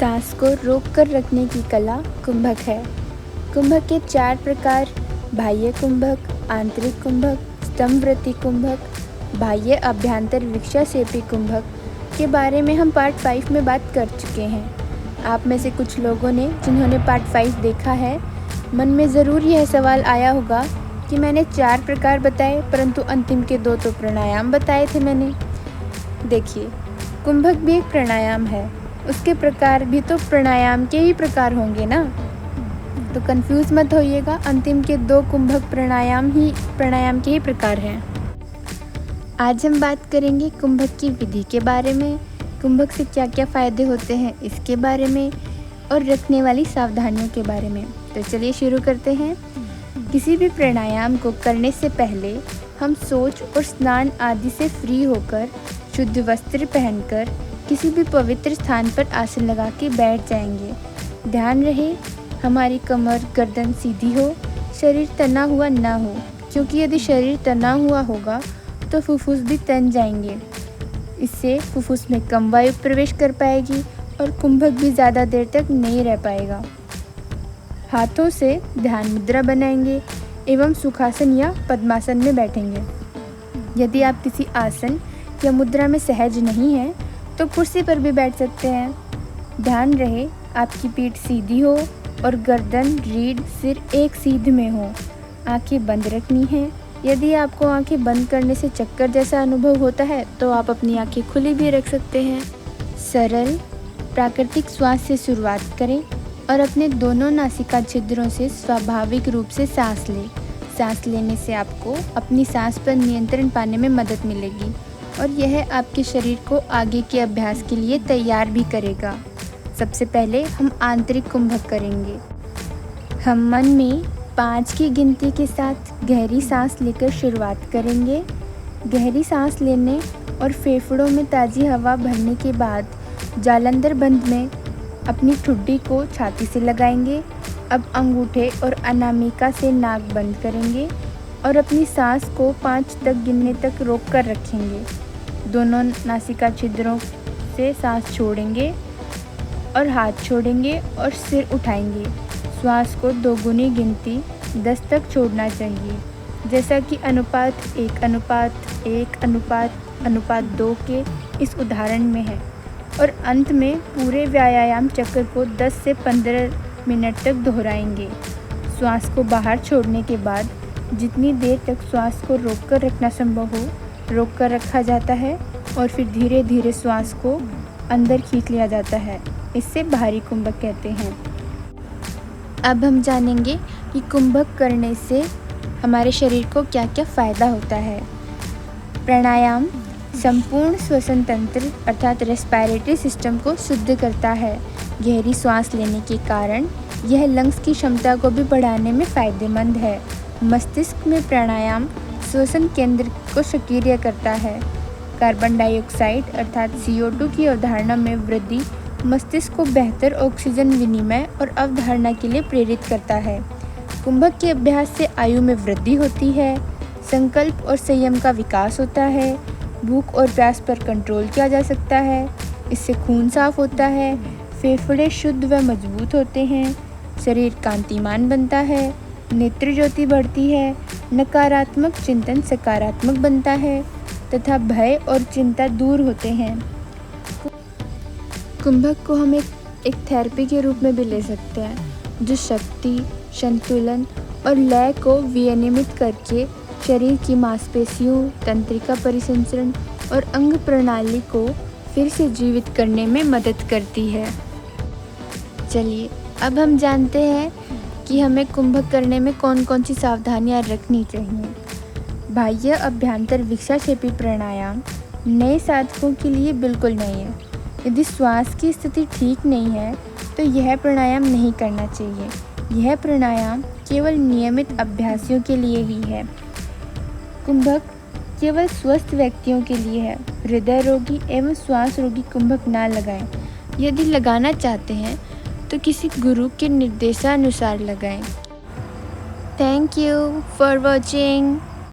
सांस को रोक कर रखने की कला कुंभक है। कुंभक के 4 प्रकार बाह्य कुंभक, आंतरिक कुंभक, स्तंभवृत्ति कुंभक, बाह्य अभ्यंतर विक्षासेपी कुंभक के बारे में हम पार्ट 5 में बात कर चुके हैं। आप में से कुछ लोगों ने जिन्होंने पार्ट 5 देखा है, मन में ज़रूर यह सवाल आया होगा कि मैंने 4 प्रकार बताए परंतु अंतिम के 2 तो प्राणायाम बताए थे मैंने। देखिए, कुंभक भी एक प्राणायाम है, उसके प्रकार भी तो प्राणायाम के ही प्रकार होंगे ना, तो कंफ्यूज मत होइएगा। अंतिम के 2 कुंभक प्राणायाम के ही प्रकार हैं। आज हम बात करेंगे कुंभक की विधि के बारे में, कुंभक से क्या क्या फ़ायदे होते हैं इसके बारे में और रखने वाली सावधानियों के बारे में। तो चलिए शुरू करते हैं। किसी भी प्राणायाम को करने से पहले हम शौच और स्नान आदि से फ्री होकर शुद्ध वस्त्र पहनकर किसी भी पवित्र स्थान पर आसन लगा के बैठ जाएंगे। ध्यान रहे हमारी कमर गर्दन सीधी हो, शरीर तना हुआ ना हो, क्योंकि यदि शरीर तना हुआ होगा तो फुफ्फुस भी तन जाएंगे। इससे फुफ्फुस में कम वायु प्रवेश कर पाएगी और कुंभक भी ज़्यादा देर तक नहीं रह पाएगा। हाथों से ध्यान मुद्रा बनाएंगे एवं सुखासन या पद्मासन में बैठेंगे। यदि आप किसी आसन या मुद्रा में सहज नहीं हैं तो कुर्सी पर भी बैठ सकते हैं। ध्यान रहे आपकी पीठ सीधी हो और गर्दन, रीढ़, सिर एक सीध में हो। आंखें बंद रखनी है। यदि आपको आंखें बंद करने से चक्कर जैसा अनुभव होता है तो आप अपनी आंखें खुली भी रख सकते हैं। सरल प्राकृतिक श्वास से शुरुआत करें और अपने दोनों नासिका छिद्रों से स्वाभाविक रूप से सांस लें। सांस लेने से आपको अपनी सांस पर नियंत्रण पाने में मदद मिलेगी और यह आपके शरीर को आगे के अभ्यास के लिए तैयार भी करेगा। सबसे पहले हम आंतरिक कुंभक करेंगे। हम मन में 5 की गिनती के साथ गहरी सांस लेकर शुरुआत करेंगे। गहरी सांस लेने और फेफड़ों में ताज़ी हवा भरने के बाद जालंधर बंद में अपनी ठुड्डी को छाती से लगाएंगे। अब अंगूठे और अनामिका से नाक बंद करेंगे और अपनी सांस को 5 तक गिनने तक रोक कर रखेंगे। दोनों नासिका छिद्रों से सांस छोड़ेंगे और हाथ छोड़ेंगे और सिर उठाएंगे। श्वास को 2 गुनी गिनती 10 तक छोड़ना चाहिए, जैसा कि अनुपात 1:1:2 के इस उदाहरण में है। और अंत में पूरे व्यायाम चक्र को 10 से 15 मिनट तक दोहराएंगे। श्वास को बाहर छोड़ने के बाद जितनी देर तक श्वास को रोककर रखना संभव हो रोककर रखा जाता है और फिर धीरे धीरे श्वास को अंदर खींच लिया जाता है। इससे बाहरी कुंभक कहते हैं। अब हम जानेंगे कि कुंभक करने से हमारे शरीर को क्या क्या फ़ायदा होता है। प्राणायाम संपूर्ण श्वसन तंत्र अर्थात रेस्पिरेटरी सिस्टम को शुद्ध करता है। गहरी सांस लेने के कारण यह लंग्स की क्षमता को भी बढ़ाने में फ़ायदेमंद है। मस्तिष्क में प्राणायाम श्वसन केंद्र को सक्रिय करता है। कार्बन डाइऑक्साइड अर्थात CO2 की अवधारणा में वृद्धि मस्तिष्क को बेहतर ऑक्सीजन विनिमय और अवधारणा के लिए प्रेरित करता है। कुंभक के अभ्यास से आयु में वृद्धि होती है, संकल्प और संयम का विकास होता है, भूख और प्यास पर कंट्रोल किया जा सकता है, इससे खून साफ होता है, फेफड़े शुद्ध व मजबूत होते हैं, शरीर कांतिमान बनता है, नेत्र ज्योति बढ़ती है, नकारात्मक चिंतन सकारात्मक बनता है तथा भय और चिंता दूर होते हैं। कुंभक को हम एक थेरेपी के रूप में भी ले सकते हैं, जो शक्ति, संतुलन और लय को विनियमित करके शरीर की मांसपेशियों, तंत्रिका परिसंचरण और अंग प्रणाली को फिर से जीवित करने में मदद करती है। चलिए अब हम जानते हैं कि हमें कुंभक करने में कौन कौन सी सावधानियां रखनी चाहिए। बाह्य अभ्यंतर विक्षासेपी प्राणायाम नए साधकों के लिए बिल्कुल नहीं है। यदि श्वास की स्थिति ठीक नहीं है तो यह प्राणायाम नहीं करना चाहिए। यह प्राणायाम केवल नियमित अभ्यासियों के लिए ही है। कुंभक केवल स्वस्थ व्यक्तियों के लिए है। हृदय रोगी एवं श्वास रोगी कुंभक ना लगाएं। यदि लगाना चाहते हैं तो किसी गुरु के निर्देशानुसार लगाएं। Thank you for watching.